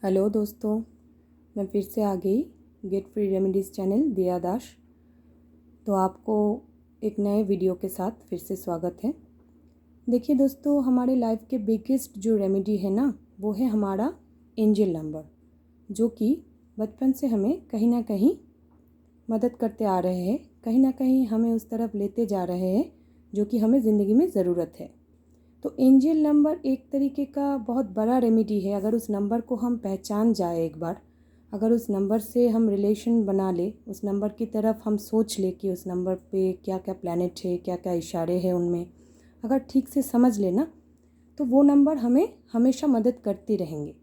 Hello दोस्तों, मैं फिर से आ गई गेट फ्री रेमेडीज़ चैनल दिया दाश। तो आपको एक नए वीडियो के साथ फिर से स्वागत है। देखिए दोस्तों, हमारे लाइफ के बिगेस्ट जो रेमेडी है ना, वो है हमारा एंजल नंबर, जो कि बचपन से हमें कहीं ना कहीं मदद करते आ रहे हैं, कहीं ना कहीं हमें उस तरफ लेते जा रहे हैं जो कि हमें ज़िंदगी में ज़रूरत है। तो एंजल नंबर एक तरीके का बहुत बड़ा रेमेडी है। अगर उस नंबर को हम पहचान जाए एक बार, अगर उस नंबर से हम रिलेशन बना ले, उस नंबर की तरफ हम सोच ले कि उस नंबर पे क्या क्या प्लैनेट है, क्या क्या इशारे हैं उनमें, अगर ठीक से समझ लेना, तो वो नंबर हमें हमेशा मदद करते रहेंगे।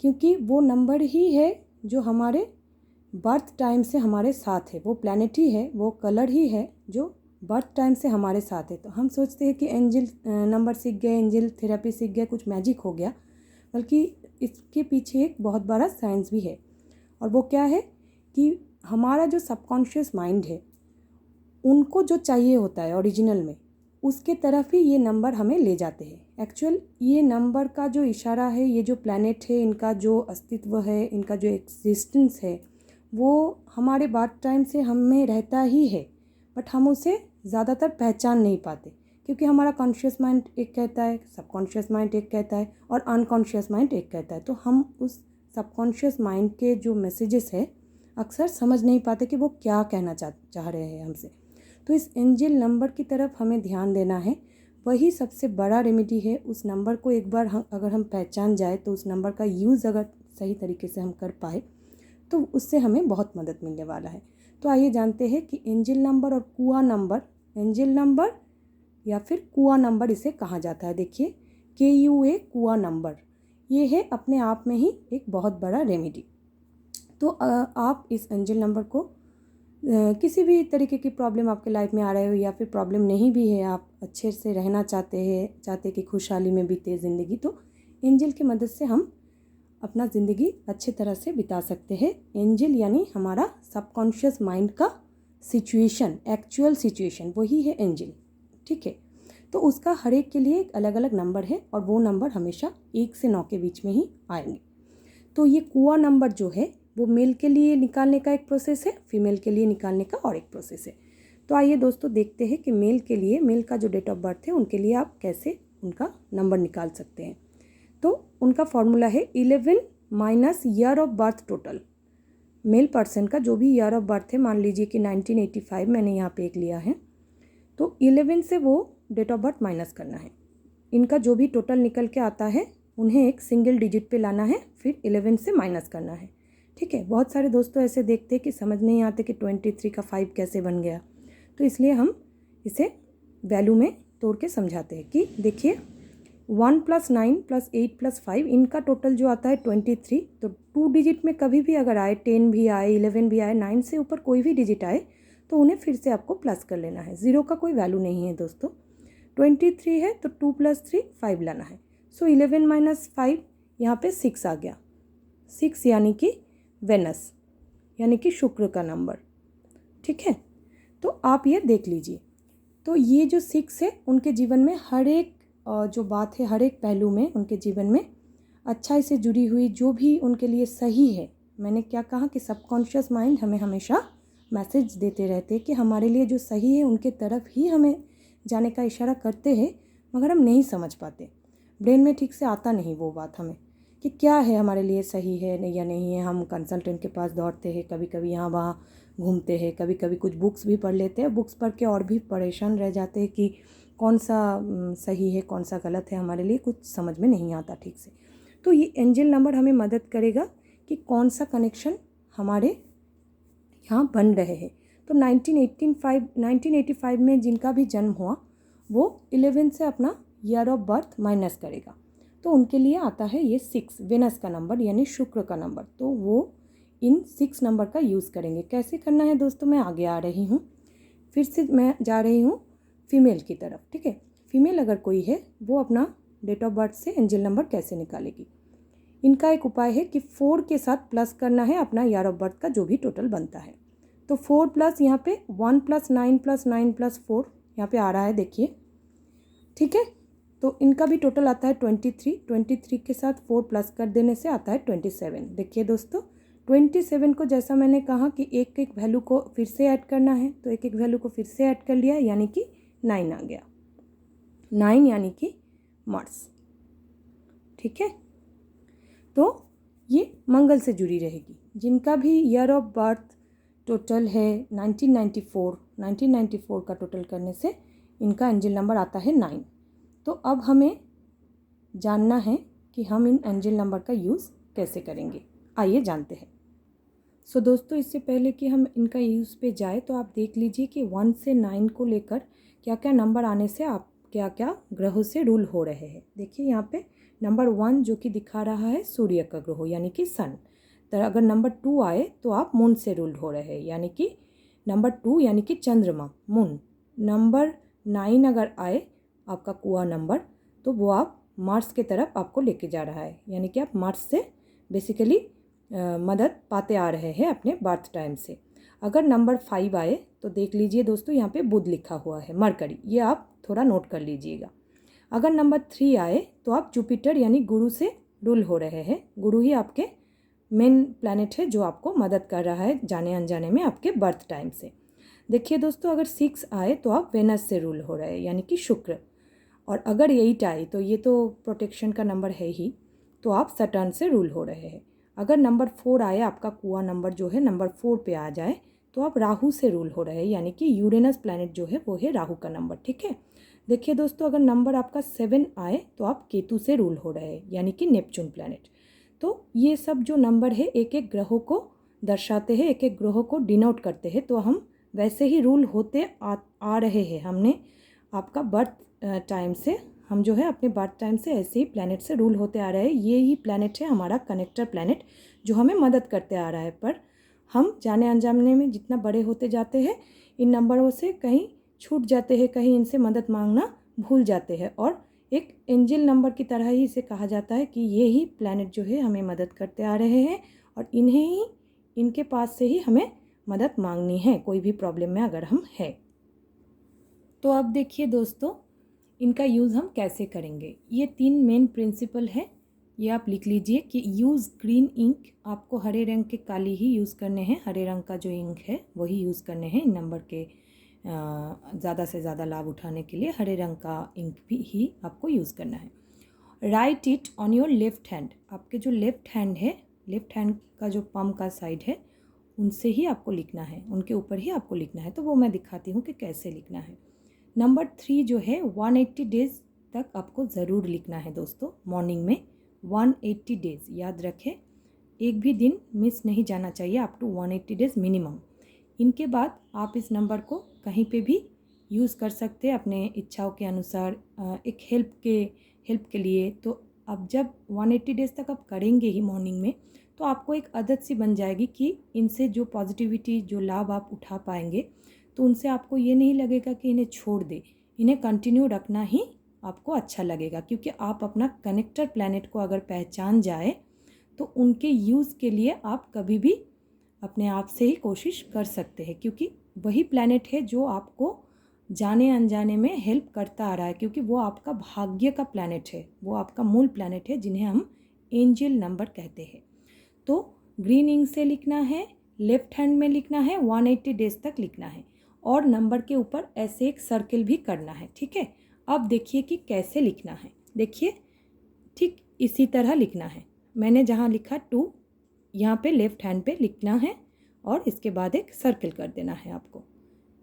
क्योंकि वो नंबर ही है जो हमारे बर्थ टाइम से हमारे साथ है, वो प्लैनेट ही है, वो कलर ही है जो बर्थ टाइम से हमारे साथ है। तो हम सोचते हैं कि एंजल नंबर सीख गए, एंजल थेरेपी सीख गए, कुछ मैजिक हो गया, बल्कि इसके पीछे एक बहुत बड़ा साइंस भी है। और वो क्या है कि हमारा जो सबकॉन्शियस माइंड है, उनको जो चाहिए होता है ओरिजिनल में, उसके तरफ ही ये नंबर हमें ले जाते हैं। एक्चुअल ये नंबर का जो इशारा है, ये जो प्लैनेट है, इनका जो अस्तित्व है, इनका जो एग्जिस्टेंस है, वो हमारे बर्थ टाइम से हम में रहता ही है, बट हम उसे ज़्यादातर पहचान नहीं पाते। क्योंकि हमारा कॉन्शियस माइंड एक कहता है, सबकॉन्शियस माइंड एक कहता है, और अनकॉन्शियस माइंड एक कहता है। तो हम उस सबकॉन्शियस माइंड के जो मैसेजेस है अक्सर समझ नहीं पाते कि वो क्या कहना चाह रहे हैं हमसे। तो इस एंजल नंबर की तरफ हमें ध्यान देना है, वही सबसे बड़ा रेमेडी है। उस नंबर को एक बार अगर हम पहचान जाए, तो उस नंबर का यूज़ अगर सही तरीके से हम कर पाए, तो उससे हमें बहुत मदद मिलने वाला है। तो आइए जानते हैं कि एंजल नंबर और कुआ नंबर, एंजल नंबर या फिर कुआ नंबर इसे कहा जाता है। देखिए, KUA कुआ नंबर, ये है अपने आप में ही एक बहुत बड़ा रेमेडी। तो आप इस एंजल नंबर को किसी भी तरीके की प्रॉब्लम आपके लाइफ में आ रहे हो, या फिर प्रॉब्लम नहीं भी है, आप अच्छे से रहना चाहते कि खुशहाली में बीते ज़िंदगी, तो एंजल की मदद से हम अपना ज़िंदगी अच्छे तरह से बिता सकते हैं। एंजल यानी हमारा सबकॉन्शियस माइंड का सिचुएशन, एक्चुअल सिचुएशन, वही है एंजल। ठीक है, तो उसका हर एक के लिए एक अलग अलग नंबर है, और वो नंबर हमेशा 1 से 9 के बीच में ही आएंगे। तो ये कुआ नंबर जो है, वो मेल के लिए निकालने का एक प्रोसेस है, फीमेल के लिए निकालने का और एक प्रोसेस है। तो आइए दोस्तों देखते हैं कि मेल के लिए, मेल का जो डेट ऑफ बर्थ है, उनके लिए आप कैसे उनका नंबर निकाल सकते हैं। तो उनका फॉर्मूला है 11 minus year of birth total. Male person का जो भी ईयर ऑफ बर्थ है, मान लीजिए कि 1985 मैंने यहाँ पे एक लिया है, तो 11 से वो डेट ऑफ बर्थ माइनस करना है। इनका जो भी टोटल निकल के आता है, उन्हें एक सिंगल डिजिट पे लाना है, फिर 11 से माइनस करना है। ठीक है, बहुत सारे दोस्तों ऐसे देखते हैं कि समझ नहीं आते कि 23 का 5 कैसे बन गया। तो इसलिए हम इसे वैल्यू में तोड़ के समझाते हैं कि देखिए, 1 + 9 + 8 + 5, इनका टोटल जो आता है 23। तो 2 डिजिट में कभी भी अगर आए, 10 भी आए, 11 भी आए, 9 से ऊपर कोई भी डिजिट आए, तो उन्हें फिर से आपको प्लस कर लेना है। 0 का कोई वैल्यू नहीं है दोस्तों। 23 है तो 2 + 3 5 लाना है। सो 11 - 5, यहाँ पे 6 आ गया। 6 यानी कि वेनस, यानी कि शुक्र का नंबर। ठीक है, तो आप ये देख लीजिए। तो ये जो 6 है, उनके जीवन में हर एक जो बात है, हर एक पहलू में उनके जीवन में अच्छाई से जुड़ी हुई जो भी उनके लिए सही है। मैंने क्या कहा कि सबकॉन्शियस माइंड हमें हमेशा मैसेज देते रहते हैं कि हमारे लिए जो सही है उनके तरफ ही हमें जाने का इशारा करते हैं, मगर हम नहीं समझ पाते। ब्रेन में ठीक से आता नहीं वो बात हमें कि क्या है हमारे लिए सही है नहीं या नहीं है। हम कंसल्टेंट के पास दौड़ते हैं, कभी कभी यहाँ वहाँ घूमते हैं, कभी कभी कुछ बुक्स भी पढ़ लेते हैं, बुक्स पढ़ के और भी परेशान रह जाते हैं कि कौन सा सही है, कौन सा गलत है, हमारे लिए कुछ समझ में नहीं आता ठीक से। तो ये एंजल नंबर हमें मदद करेगा कि कौन सा कनेक्शन हमारे यहाँ बन रहे हैं। तो 1985 में जिनका भी जन्म हुआ, वो 11 से अपना ईयर ऑफ बर्थ माइनस करेगा, तो उनके लिए आता है ये 6, वेनस का नंबर यानी शुक्र का नंबर। तो वो इन 6 नंबर का यूज़ करेंगे। कैसे करना है दोस्तों, मैं आगे आ रही हूँ। फिर से मैं जा रही हूँ फीमेल की तरफ। ठीक है, फीमेल अगर कोई है, वो अपना डेट ऑफ बर्थ से एंजल नंबर कैसे निकालेगी। इनका एक उपाय है कि 4 के साथ प्लस करना है अपना ईयर ऑफ बर्थ का जो भी टोटल बनता है। तो 4 प्लस यहाँ पे 1 + 9 + 9 + 4 यहाँ पे आ रहा है, देखिए। ठीक है, तो इनका भी टोटल आता है 23। 23 के साथ 4 प्लस कर देने से आता है 27। देखिए दोस्तों 27 को जैसा मैंने कहा कि एक एक वैल्यू को फिर से ऐड करना है, तो एक एक वैल्यू को फिर से ऐड कर लिया, यानी कि 9 आ गया। 9 यानी कि मार्च। ठीक है, तो ये मंगल से जुड़ी रहेगी। जिनका भी ईयर ऑफ बर्थ टोटल है 1994 का टोटल करने से इनका एंजल नंबर आता है 9। तो अब हमें जानना है कि हम इन एंजल नंबर का यूज़ कैसे करेंगे, आइए जानते हैं। सो दोस्तों, इससे पहले कि हम इनका यूज़ पे जाए तो आप देख लीजिए कि 1 से 9 को लेकर क्या क्या नंबर आने से आप क्या क्या ग्रहों से रूल हो रहे हैं। देखिए यहाँ पे नंबर 1 जो कि दिखा रहा है सूर्य का ग्रह यानी कि सन। तो अगर नंबर 2 आए तो आप मून से रूल हो रहे हैं, यानी कि नंबर 2 यानी कि चंद्रमा मून। नंबर 9 अगर आए आपका कुआ नंबर, तो वो आप मार्स के तरफ आपको लेके जा रहा है, यानी कि आप मार्स से बेसिकली मदद पाते आ रहे हैं अपने बर्थ टाइम से। अगर नंबर 5 आए तो देख लीजिए दोस्तों यहाँ पे बुध लिखा हुआ है, मरकरी, ये आप थोड़ा नोट कर लीजिएगा। अगर नंबर 3 आए तो आप जुपिटर यानी गुरु से रूल हो रहे हैं। गुरु ही आपके मेन प्लैनेट है जो आपको मदद कर रहा है जाने अनजाने में आपके बर्थ टाइम से। देखिए दोस्तों, अगर 6 आए तो आप वेनस से रूल हो रहे हैं, यानी कि शुक्र। और अगर 8 आए तो ये तो प्रोटेक्शन का नंबर है ही, तो आप सटर्न से रूल हो रहे हैं। अगर नंबर 4 आए, आपका कुआ नंबर जो है नंबर 4 पे आ जाए, तो आप राहु से रूल हो रहे हैं, यानी कि यूरेनस प्लैनेट जो है वो है राहु का नंबर। ठीक है, देखिए दोस्तों, अगर नंबर आपका 7 आए तो आप केतु से रूल हो रहे हैं, यानी कि नेपच्यून प्लैनेट। तो ये सब जो नंबर है एक एक ग्रहों को दर्शाते हैं, एक एक ग्रहों को डिनोट करते हैं। तो हम वैसे ही रूल होते आ रहे हैं। हमने आपका बर्थ टाइम से, हम जो है अपने बर्थ टाइम से ऐसे ही प्लैनेट से रूल होते आ रहे हैं। ये ही प्लैनेट है हमारा कनेक्टर प्लैनेट जो हमें मदद करते आ रहा है। पर हम जाने अनजाने में जितना बड़े होते जाते हैं इन नंबरों से कहीं छूट जाते हैं, कहीं इनसे मदद मांगना भूल जाते हैं। और एक एंजल नंबर की तरह ही इसे कहा जाता है कि ये ही प्लैनेट जो है हमें मदद करते आ रहे हैं और इन्हें ही, इनके पास से ही हमें मदद मांगनी है कोई भी प्रॉब्लम में अगर हम हैं। तो अब देखिए दोस्तों, इनका यूज़ हम कैसे करेंगे। ये 3 मेन प्रिंसिपल है, ये आप लिख लीजिए कि यूज़ ग्रीन इंक। आपको हरे रंग के काली ही यूज़ करने हैं, हरे रंग का जो इंक है वही यूज़ करने हैं इन नंबर के ज़्यादा से ज़्यादा लाभ उठाने के लिए। हरे रंग का इंक भी ही आपको यूज़ करना है। Right it on your left hand. आपके जो लेफ्ट हैंड है, लेफ्ट हैंड का जो पम का साइड है उनसे ही आपको लिखना है, उनके ऊपर ही आपको लिखना है। तो वो मैं दिखाती हूँ कि कैसे लिखना है। नंबर 3 जो है 180 डेज तक आपको ज़रूर लिखना है दोस्तों। मॉर्निंग में 180 डेज याद रखें, एक भी दिन मिस नहीं जाना चाहिए, अप टू 180 डेज मिनिमम। इनके बाद आप इस नंबर को कहीं पे भी यूज़ कर सकते हैं अपने इच्छाओं के अनुसार, एक हेल्प के लिए। तो अब जब 180 डेज तक आप करेंगे ही मॉर्निंग में, तो आपको एक आदत सी बन जाएगी कि इनसे जो पॉजिटिविटी, जो लाभ आप उठा पाएंगे, तो उनसे आपको ये नहीं लगेगा कि इन्हें छोड़ दे, इन्हें कंटिन्यू रखना ही आपको अच्छा लगेगा। क्योंकि आप अपना कनेक्टर प्लैनेट को अगर पहचान जाए तो उनके यूज़ के लिए आप कभी भी अपने आप से ही कोशिश कर सकते हैं, क्योंकि वही प्लैनेट है जो आपको जाने अनजाने में हेल्प करता आ रहा है। क्योंकि वो आपका भाग्य का प्लैनेट है, वो आपका मूल प्लैनेट है जिन्हें हम एंजल नंबर कहते हैं। तो ग्रीन इंक से लिखना है, लेफ्ट हैंड में लिखना है, 180 डेज तक लिखना है और नंबर के ऊपर ऐसे एक सर्किल भी करना है। ठीक है, अब देखिए कि कैसे लिखना है। देखिए ठीक इसी तरह लिखना है। मैंने जहाँ लिखा 2, यहाँ पे लेफ्ट हैंड पे लिखना है और इसके बाद एक सर्किल कर देना है आपको।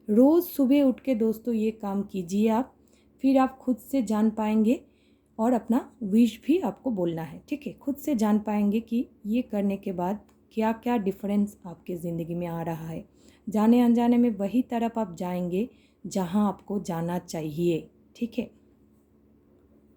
रोज़ सुबह उठ के दोस्तों ये काम कीजिए आप, फिर आप खुद से जान पाएंगे और अपना विश भी आपको बोलना है। ठीक है, खुद से जान पाएंगे कि ये करने के बाद क्या क्या डिफरेंस आपके ज़िंदगी में आ रहा है। जाने अनजाने में वही तरफ आप जाएंगे जहाँ आपको जाना चाहिए। ठीक है,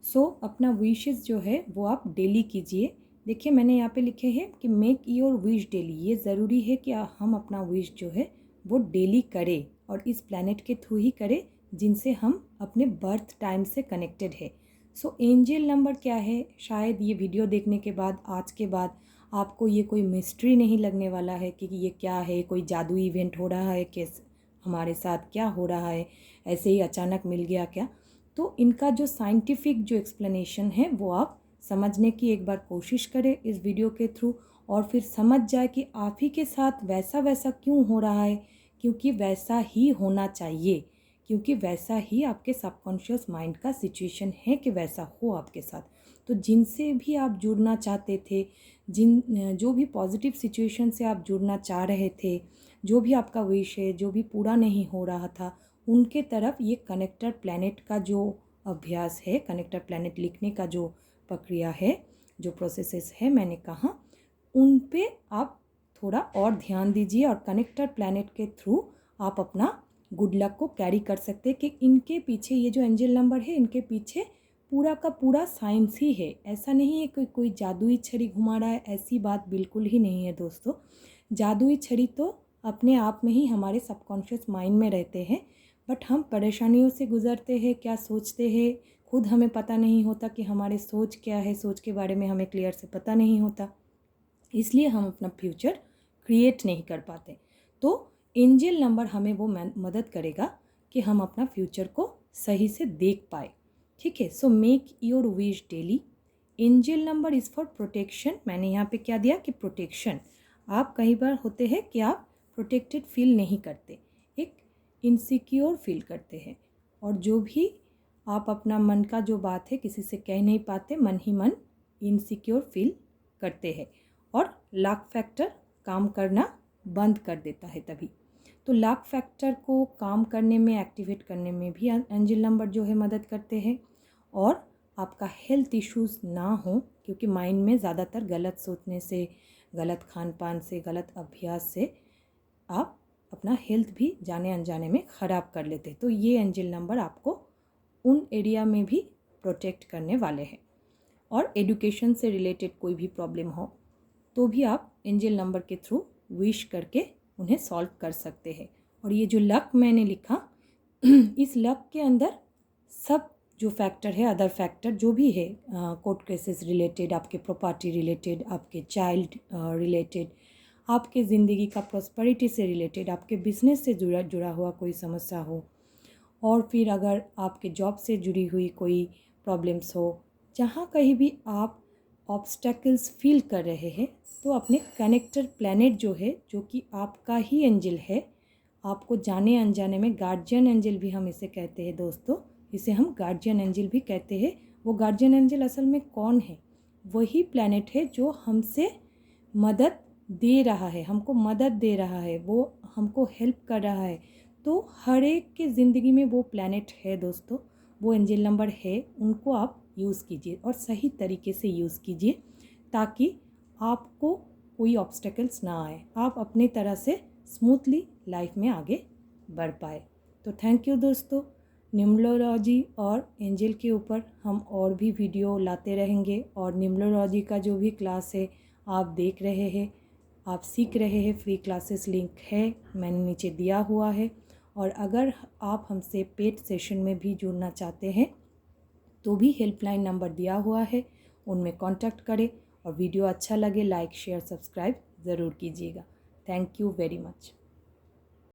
सो अपना विशेस जो है वो आप डेली कीजिए। देखिए मैंने यहाँ पे लिखे हैं कि मेक योर विश डेली। ये ज़रूरी है कि हम अपना विश जो है वो डेली करें और इस प्लैनेट के थ्रू ही करें जिनसे हम अपने बर्थ टाइम से कनेक्टेड है। सो एंजल नंबर क्या है, शायद ये वीडियो देखने के बाद, आज के बाद आपको ये कोई मिस्ट्री नहीं लगने वाला है कि ये क्या है, कोई जादुई इवेंट हो रहा है, कैसे हमारे साथ क्या हो रहा है, ऐसे ही अचानक मिल गया क्या। तो इनका जो साइंटिफिक जो एक्सप्लेनेशन है वो आप समझने की एक बार कोशिश करें इस वीडियो के थ्रू, और फिर समझ जाए कि आप ही के साथ वैसा वैसा क्यों हो रहा है, क्योंकि वैसा ही होना चाहिए, क्योंकि वैसा ही आपके सबकॉन्शियस माइंड का सिचुएशन है कि वैसा हो आपके साथ। तो जिनसे भी आप जुड़ना चाहते थे, जो भी पॉजिटिव सिचुएशन से आप जुड़ना चाह रहे थे, जो भी आपका विश है, जो भी पूरा नहीं हो रहा था, उनके तरफ ये कनेक्टर प्लैनेट का जो अभ्यास है, कनेक्टर प्लैनेट लिखने का जो प्रक्रिया है, जो प्रोसेसेस है, मैंने कहा उन पे आप थोड़ा और ध्यान दीजिए, और कनेक्टर प्लैनेट के थ्रू आप अपना गुड लक को कैरी कर सकते हैं कि इनके पीछे ये जो एंजल नंबर है, इनके पीछे पूरा का पूरा साइंस ही है। ऐसा नहीं है कि कोई जादुई छड़ी घुमा रहा है, ऐसी बात बिल्कुल ही नहीं है दोस्तों। जादुई छड़ी तो अपने आप में ही हमारे सबकॉन्शियस माइंड में रहते हैं, बट हम परेशानियों से गुजरते हैं, क्या सोचते हैं खुद हमें पता नहीं होता कि हमारे सोच क्या है, सोच के बारे में हमें क्लियर से पता नहीं होता, इसलिए हम अपना फ्यूचर क्रिएट नहीं कर पाते। तो एंजल नंबर हमें वो मदद करेगा कि हम अपना फ्यूचर को सही से देख पाए। ठीक है, so make your wish daily. Angel number is for protection. मैंने यहाँ पे क्या दिया कि प्रोटेक्शन। आप कई बार होते हैं कि आप प्रोटेक्टेड फील नहीं करते, एक इनसिक्योर फील करते हैं, और जो भी आप अपना मन का जो बात है किसी से कह नहीं पाते, मन ही मन इनसिक्योर फील करते हैं, और लक फैक्टर काम करना बंद कर देता है तभी। तो लक फैक्टर को काम करने में, एक्टिवेट करने में भी एंजल नंबर जो है मदद करते हैं। और आपका हेल्थ इश्यूज़ ना हो, क्योंकि माइंड में ज़्यादातर गलत सोचने से, गलत खान पान से, गलत अभ्यास से आप अपना हेल्थ भी जाने अनजाने में ख़राब कर लेते हैं। तो ये एंजल नंबर आपको उन एरिया में भी प्रोटेक्ट करने वाले हैं। और एजुकेशन से रिलेटेड कोई भी प्रॉब्लम हो तो भी आप एंजल नंबर के थ्रू विश करके उन्हें सॉल्व कर सकते हैं। और ये जो लक मैंने लिखा, इस लक के अंदर सब जो फैक्टर है, अदर फैक्टर जो भी है, कोर्ट केसेस रिलेटेड, आपके प्रॉपर्टी रिलेटेड, आपके चाइल्ड रिलेटेड, आपके ज़िंदगी का प्रॉस्पेरिटी से रिलेटेड, आपके बिजनेस से जुड़ा हुआ कोई समस्या हो, और फिर अगर आपके जॉब से जुड़ी हुई कोई प्रॉब्लम्स हो, जहाँ कहीं भी आप ऑब्स्टेकल्स फील कर रहे हैं, तो अपने कनेक्टर प्लैनेट जो है, जो कि आपका ही एंजल है, आपको जाने अनजाने में गार्जियन एंजल भी हम इसे कहते हैं दोस्तों, इसे हम गार्जियन एंजल भी कहते हैं। वो गार्जियन एंजल असल में कौन है? वही प्लैनेट है जो हमसे मदद दे रहा है, हमको मदद दे रहा है, वो हमको हेल्प कर रहा है। तो हर एक के ज़िंदगी में वो प्लैनेट है दोस्तों, वो एंजल नंबर है, उनको आप यूज़ कीजिए और सही तरीके से यूज़ कीजिए, ताकि आपको कोई ऑब्स्टेकल्स ना आए, आप अपनी तरह से स्मूथली लाइफ में आगे बढ़ पाए। तो थैंक यू दोस्तों। न्यूमरोलॉजी और एंजल के ऊपर हम और भी वीडियो लाते रहेंगे, और न्यूमरोलॉजी का जो भी क्लास है आप देख रहे हैं, आप सीख रहे हैं, फ्री क्लासेस लिंक है, मैंने नीचे दिया हुआ है। और अगर आप हमसे पेड सेशन में भी जुड़ना चाहते हैं तो भी हेल्पलाइन नंबर दिया हुआ है, उनमें कांटेक्ट करें। और वीडियो अच्छा लगे लाइक शेयर सब्सक्राइब ज़रूर कीजिएगा। Thank you very much.